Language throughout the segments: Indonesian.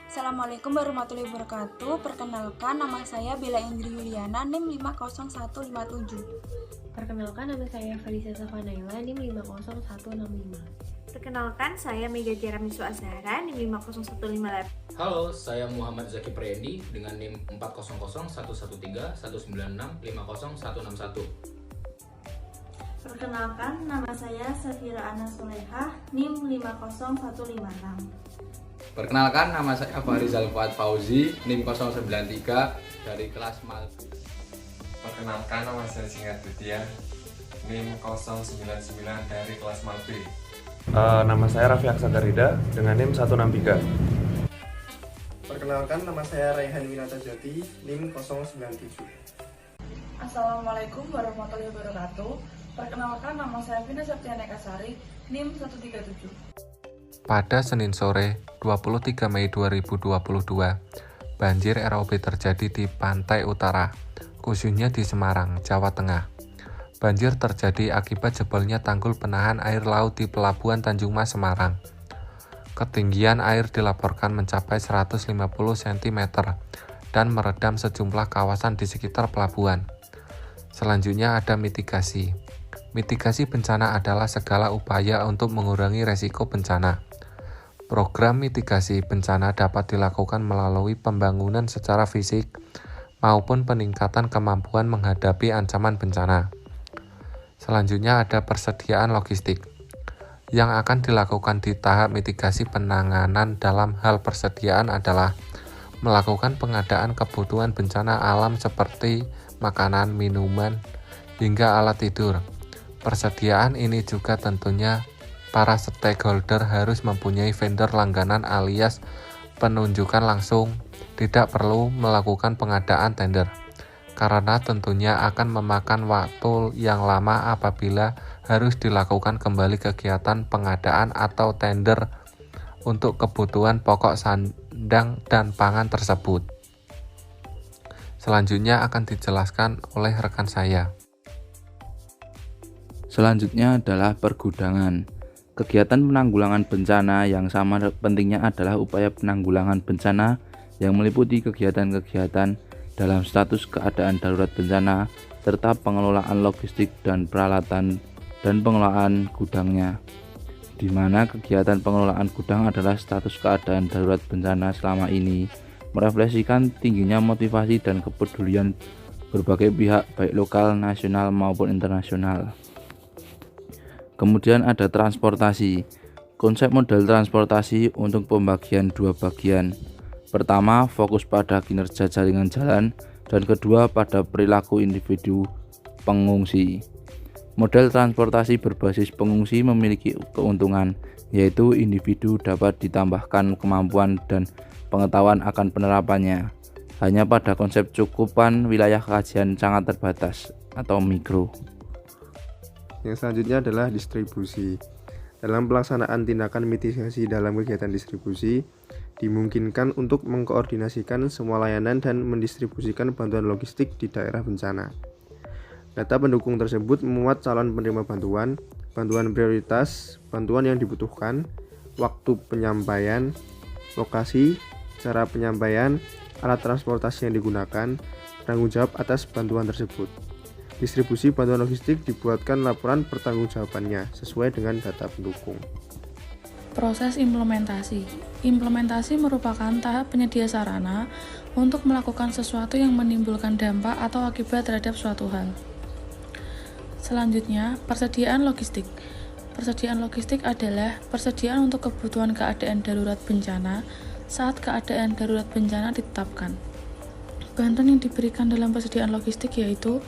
Assalamualaikum warahmatullahi wabarakatuh. Perkenalkan, nama saya Bella Indri Yuliana, NIM 50157. Perkenalkan, nama saya Felicia Savanaila, NIM 50165. Perkenalkan, saya Mega Tiara Miswa Azhara, NIM 50158. Halo, saya Muhammad Zaki Prendi dengan NIM 400111319650161. Perkenalkan, nama saya Safira Ana Solehah, NIM 50156. Perkenalkan, nama saya Farizal Fuad Fauzi, NIM 093 dari kelas Malbi. Perkenalkan, nama saya Singkat Budian, NIM 099 dari kelas Malbi. Nama saya Raffi Aksagarida dengan NIM 163. Perkenalkan, nama saya Raihan Winata Jati, NIM 097. Assalamualaikum warahmatullahi wabarakatuh. Perkenalkan, nama saya Vina Septiana Kasari, NIM 137. Pada Senin sore, 23 Mei 2022, banjir ROB terjadi di pantai utara, khususnya di Semarang, Jawa Tengah. Banjir terjadi akibat jebolnya tanggul penahan air laut di Pelabuhan Tanjung Mas, Semarang. Ketinggian air dilaporkan mencapai 150 cm dan meredam sejumlah kawasan di sekitar pelabuhan. Selanjutnya ada mitigasi. Mitigasi bencana adalah segala upaya untuk mengurangi resiko bencana. Program mitigasi bencana dapat dilakukan melalui pembangunan secara fisik maupun peningkatan kemampuan menghadapi ancaman bencana. Selanjutnya ada persediaan logistik. Yang akan dilakukan di tahap mitigasi penanganan dalam hal persediaan adalah melakukan pengadaan kebutuhan bencana alam seperti makanan, minuman, hingga alat tidur. Persediaan ini juga tentunya para stakeholder harus mempunyai vendor langganan alias penunjukan langsung, tidak perlu melakukan pengadaan tender, karena tentunya akan memakan waktu yang lama apabila harus dilakukan kembali kegiatan pengadaan atau tender untuk kebutuhan pokok sandang dan pangan tersebut. Selanjutnya akan dijelaskan oleh rekan saya. Selanjutnya adalah pergudangan. Kegiatan penanggulangan bencana yang sama pentingnya adalah upaya penanggulangan bencana yang meliputi kegiatan-kegiatan dalam status keadaan darurat bencana serta pengelolaan logistik dan peralatan dan pengelolaan gudangnya, di mana kegiatan pengelolaan gudang adalah status keadaan darurat bencana selama ini merefleksikan tingginya motivasi dan kepedulian berbagai pihak baik lokal, nasional maupun internasional. Kemudian ada transportasi. Konsep model transportasi untuk pembagian dua bagian. Pertama, fokus pada kinerja jaringan jalan, dan kedua pada perilaku individu pengungsi. Model transportasi berbasis pengungsi memiliki keuntungan, yaitu individu dapat ditambahkan kemampuan dan pengetahuan akan penerapannya. Hanya pada konsep cukupan wilayah kajian sangat terbatas atau mikro. Yang selanjutnya adalah distribusi. Dalam pelaksanaan tindakan mitigasi dalam kegiatan distribusi, dimungkinkan untuk mengkoordinasikan semua layanan dan mendistribusikan bantuan logistik di daerah bencana. Data pendukung tersebut memuat calon penerima bantuan, bantuan prioritas, bantuan yang dibutuhkan, waktu penyampaian, lokasi, cara penyampaian, alat transportasi yang digunakan, tanggung jawab atas bantuan tersebut. Distribusi bantuan logistik dibuatkan laporan pertanggungjawabannya sesuai dengan data pendukung. Proses implementasi. Implementasi merupakan tahap penyedia sarana untuk melakukan sesuatu yang menimbulkan dampak atau akibat terhadap suatu hal. Selanjutnya, persediaan logistik. Persediaan logistik adalah persediaan untuk kebutuhan keadaan darurat bencana saat keadaan darurat bencana ditetapkan. Bantuan yang diberikan dalam persediaan logistik yaitu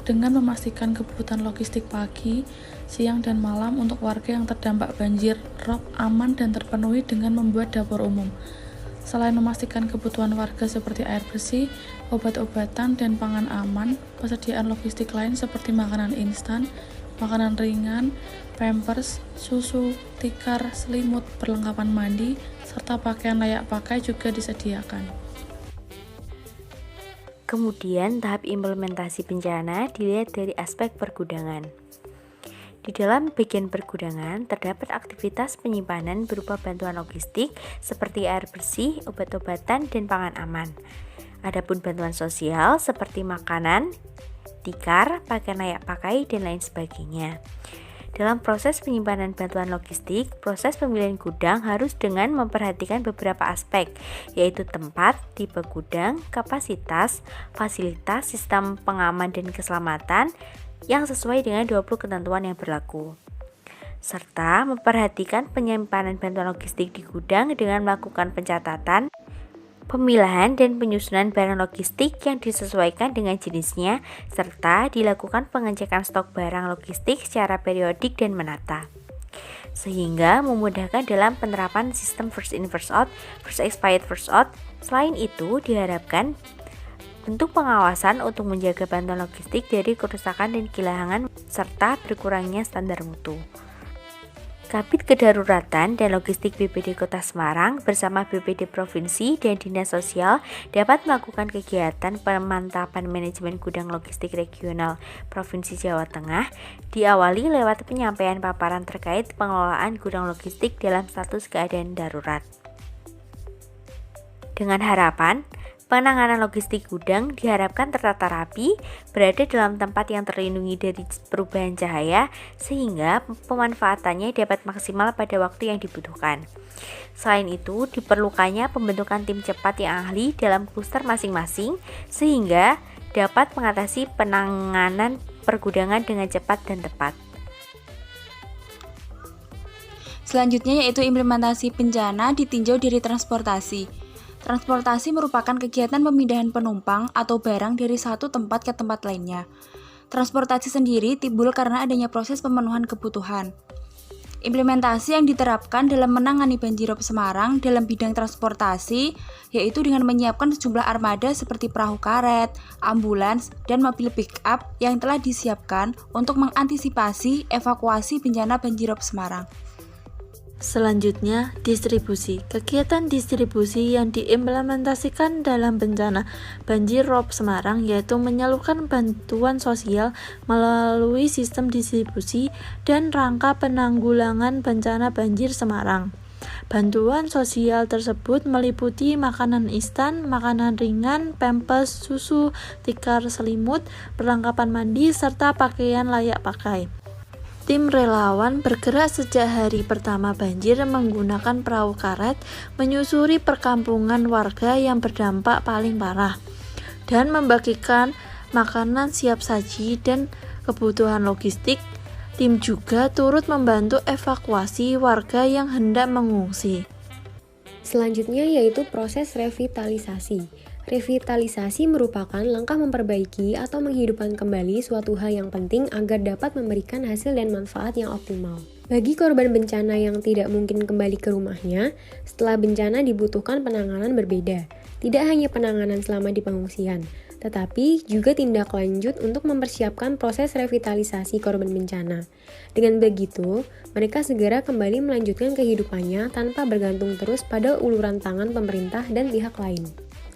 dengan memastikan kebutuhan logistik pagi, siang, dan malam untuk warga yang terdampak banjir rob aman dan terpenuhi dengan membuat dapur umum. Selain memastikan kebutuhan warga seperti air bersih, obat-obatan, dan pangan aman, persediaan logistik lain seperti makanan instan, makanan ringan, pampers, susu, tikar, selimut, perlengkapan mandi, serta pakaian layak pakai juga disediakan. Kemudian tahap implementasi bencana dilihat dari aspek pergudangan. Di dalam bagian pergudangan terdapat aktivitas penyimpanan berupa bantuan logistik seperti air bersih, obat-obatan, dan pangan aman. Adapun bantuan sosial seperti makanan, tikar, pakaian layak pakai, dan lain sebagainya. Dalam proses penyimpanan bantuan logistik, proses pemilihan gudang harus dengan memperhatikan beberapa aspek, yaitu tempat, tipe gudang, kapasitas, fasilitas, sistem pengaman dan keselamatan, yang sesuai dengan 20 ketentuan yang berlaku, serta memperhatikan penyimpanan bantuan logistik di gudang dengan melakukan pencatatan, pemilahan dan penyusunan barang logistik yang disesuaikan dengan jenisnya, serta dilakukan pengecekan stok barang logistik secara periodik dan menata, sehingga memudahkan dalam penerapan sistem first in first out, first expired first out. Selain itu, diharapkan bentuk pengawasan untuk menjaga bantuan logistik dari kerusakan dan kehilangan serta berkurangnya standar mutu. Kabid Kedaruratan dan Logistik BPD Kota Semarang bersama BPD Provinsi dan Dinas Sosial dapat melakukan kegiatan pemantapan manajemen gudang logistik regional Provinsi Jawa Tengah, diawali lewat penyampaian paparan terkait pengelolaan gudang logistik dalam status keadaan darurat. Dengan harapan, penanganan logistik gudang diharapkan tertata rapi, berada dalam tempat yang terlindungi dari perubahan cahaya, sehingga pemanfaatannya dapat maksimal pada waktu yang dibutuhkan. Selain itu, diperlukannya pembentukan tim cepat yang ahli dalam kluster masing-masing, sehingga dapat mengatasi penanganan pergudangan dengan cepat dan tepat. Selanjutnya yaitu implementasi bencana ditinjau dari transportasi. Transportasi merupakan kegiatan pemindahan penumpang atau barang dari satu tempat ke tempat lainnya. Transportasi sendiri timbul karena adanya proses pemenuhan kebutuhan. Implementasi yang diterapkan dalam menangani banjirop Semarang dalam bidang transportasi yaitu dengan menyiapkan sejumlah armada seperti perahu karet, ambulans, dan mobil pick-up yang telah disiapkan untuk mengantisipasi evakuasi bencana banjirop Semarang. Selanjutnya, distribusi. Kegiatan distribusi yang diimplementasikan dalam bencana banjir rob Semarang yaitu menyalurkan bantuan sosial melalui sistem distribusi dan rangka penanggulangan bencana banjir Semarang. Bantuan sosial tersebut meliputi makanan instan, makanan ringan, pampers, susu, tikar, selimut, perlengkapan mandi, serta pakaian layak pakai. Tim relawan bergerak sejak hari pertama banjir menggunakan perahu karet menyusuri perkampungan warga yang berdampak paling parah dan membagikan makanan siap saji dan kebutuhan logistik. Tim juga turut membantu evakuasi warga yang hendak mengungsi. Selanjutnya yaitu proses revitalisasi. Revitalisasi merupakan langkah memperbaiki atau menghidupkan kembali suatu hal yang penting agar dapat memberikan hasil dan manfaat yang optimal. Bagi korban bencana yang tidak mungkin kembali ke rumahnya, setelah bencana dibutuhkan penanganan berbeda. Tidak hanya penanganan selama di pengungsian, tetapi juga tindak lanjut untuk mempersiapkan proses revitalisasi korban bencana. Dengan begitu, mereka segera kembali melanjutkan kehidupannya tanpa bergantung terus pada uluran tangan pemerintah dan pihak lain.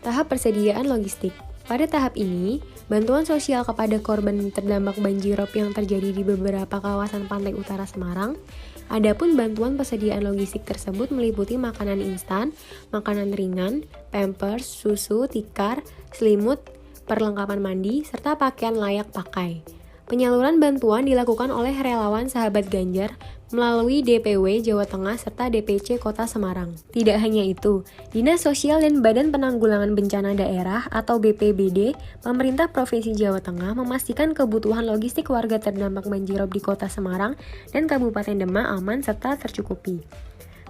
Tahap persediaan logistik. Pada tahap ini, bantuan sosial kepada korban terdampak banjirop yang terjadi di beberapa kawasan pantai utara Semarang. Adapun bantuan persediaan logistik tersebut meliputi makanan instan, makanan ringan, pampers, susu, tikar, selimut, perlengkapan mandi, serta pakaian layak pakai. Penyaluran bantuan dilakukan oleh relawan Sahabat Ganjar melalui DPW Jawa Tengah serta DPC Kota Semarang. Tidak hanya itu, Dinas Sosial dan Badan Penanggulangan Bencana Daerah atau BPBD, pemerintah Provinsi Jawa Tengah memastikan kebutuhan logistik warga terdampak banjirop di Kota Semarang dan Kabupaten Demak aman serta tercukupi.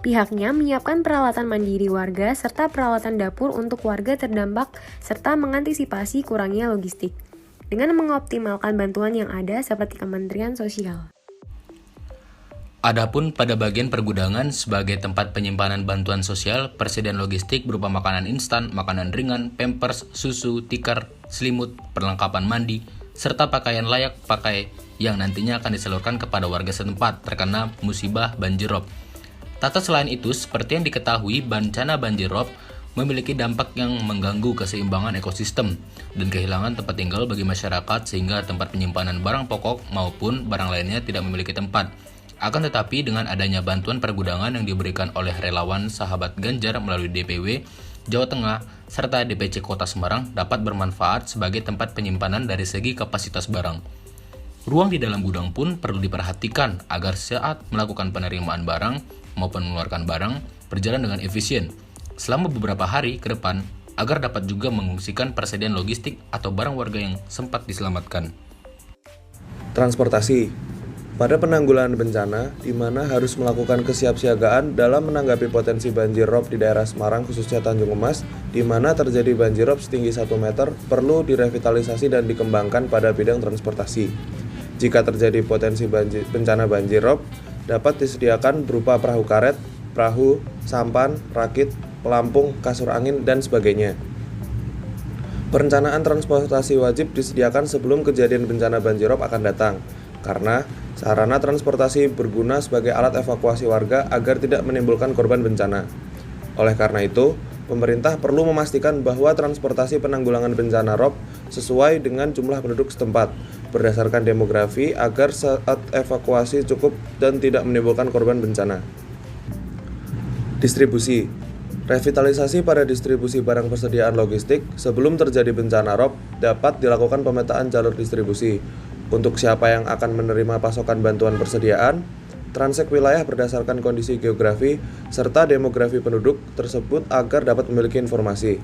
Pihaknya menyiapkan peralatan mandiri warga serta peralatan dapur untuk warga terdampak serta mengantisipasi kurangnya logistik dengan mengoptimalkan bantuan yang ada seperti Kementerian Sosial. Adapun pada bagian pergudangan sebagai tempat penyimpanan bantuan sosial, persediaan logistik berupa makanan instan, makanan ringan, pampers, susu, tikar, selimut, perlengkapan mandi, serta pakaian layak pakai yang nantinya akan disalurkan kepada warga setempat terkena musibah banjirop. Tata selain itu, seperti yang diketahui, bencana banjirop memiliki dampak yang mengganggu keseimbangan ekosistem dan kehilangan tempat tinggal bagi masyarakat sehingga tempat penyimpanan barang pokok maupun barang lainnya tidak memiliki tempat. Akan tetapi dengan adanya bantuan pergudangan yang diberikan oleh relawan Sahabat Ganjar melalui DPW Jawa Tengah serta DPC Kota Semarang dapat bermanfaat sebagai tempat penyimpanan dari segi kapasitas barang. Ruang di dalam gudang pun perlu diperhatikan agar saat melakukan penerimaan barang maupun mengeluarkan barang berjalan dengan efisien selama beberapa hari ke depan agar dapat juga mengungsikan persediaan logistik atau barang warga yang sempat diselamatkan. Transportasi. Pada penanggulangan bencana, di mana harus melakukan kesiapsiagaan dalam menanggapi potensi banjir rob di daerah Semarang khususnya Tanjung Emas, di mana terjadi banjir rob setinggi 1 meter, perlu direvitalisasi dan dikembangkan pada bidang transportasi. Jika terjadi potensi bencana banjir rob, dapat disediakan berupa perahu karet, perahu, sampan, rakit, pelampung, kasur angin, dan sebagainya. Perencanaan transportasi wajib disediakan sebelum kejadian bencana banjir rob akan datang, karena sarana transportasi berguna sebagai alat evakuasi warga agar tidak menimbulkan korban bencana. Oleh karena itu, pemerintah perlu memastikan bahwa transportasi penanggulangan bencana rob sesuai dengan jumlah penduduk setempat, berdasarkan demografi agar saat evakuasi cukup dan tidak menimbulkan korban bencana. Distribusi. Revitalisasi pada distribusi barang persediaan logistik sebelum terjadi bencana rob dapat dilakukan pemetaan jalur distribusi. Untuk siapa yang akan menerima pasokan bantuan persediaan, transek wilayah berdasarkan kondisi geografi serta demografi penduduk tersebut agar dapat memiliki informasi.